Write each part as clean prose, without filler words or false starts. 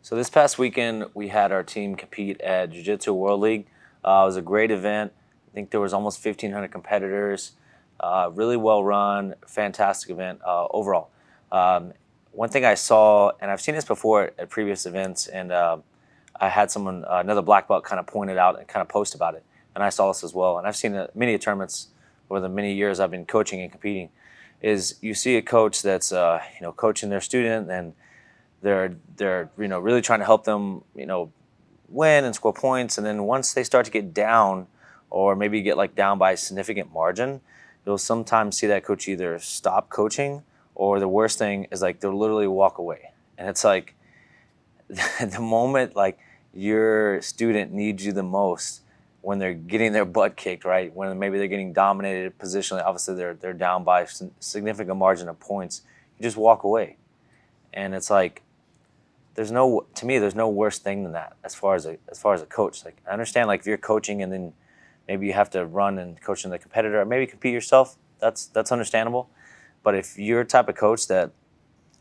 So this past weekend, we had our team compete at Jiu-Jitsu World League. It was a great event. I think there was almost 1,500 competitors. Really well run, fantastic event overall. Um, One thing I saw, and I've seen this before at previous events, and I had someone, another black belt, kind of point it out and kind of post about it, and I saw this as well. And I've seen many tournaments over the many years I've been coaching and competing. Is you see a coach that's coaching their student, and they're really trying to help them win and score points, and then once they start to get down, or maybe get like down by a significant margin, you'll sometimes see that coach either stop coaching, or the worst thing is like they'll literally walk away. And it's like the moment like your student needs you the most, when they're getting their butt kicked, right? When maybe they're getting dominated positionally, obviously they're down by a significant margin of points, you just walk away. And it's like there's no worse thing than that as far as a coach. Like, I understand, like, if you're coaching and then maybe you have to run and coach in the competitor, or maybe compete yourself, that's understandable. But if you're a type of coach that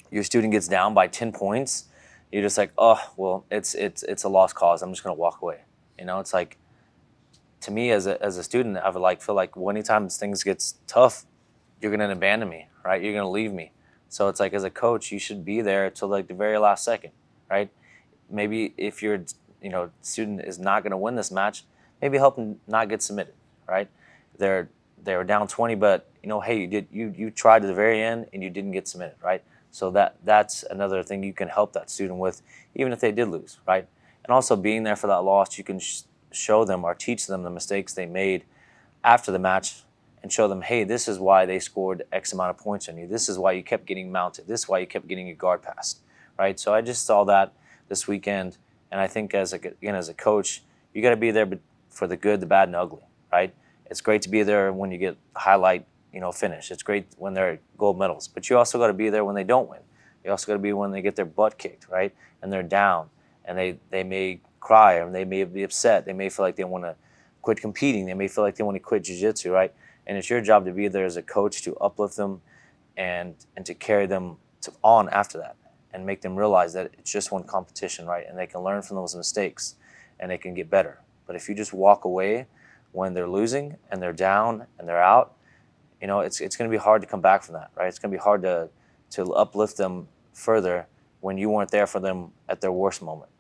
your student gets down by 10 points, you're just like, oh well, it's a lost cause, I'm just gonna walk away. It's like, to me, as a student, I would feel like, well, anytime things gets tough, you're gonna abandon me, right? You're gonna leave me. So it's like, as a coach, you should be there till like the very last second, right? Maybe if your student is not gonna win this match, maybe help them not get submitted, right? They're they were down 20, but hey, you tried to the very end and you didn't get submitted, right? So that's another thing you can help that student with, even if they did lose, right? And also, being there for that loss, you can show them or teach them the mistakes they made after the match, and show them, hey, this is why they scored X amount of points on you. This is why you kept getting mounted. This is why you kept getting your guard passed, right? So I just saw that this weekend, and I think, as a coach, you got to be there for the good, the bad, and ugly, right? It's great to be there when you get highlight, finish. It's great when they're gold medals, but you also got to be there when they don't win. You also got to be when they get their butt kicked, right? And they're down, and they may cry, or they may be upset. They may feel like they want to quit competing. They may feel like they want to quit jiu-jitsu, right? And it's your job to be there as a coach to uplift them, and to carry them on after that, and make them realize that it's just one competition, right? And they can learn from those mistakes, and they can get better. But if you just walk away when they're losing and they're down and they're out, it's going to be hard to come back from that, right? It's going to be hard to uplift them further when you weren't there for them at their worst moment.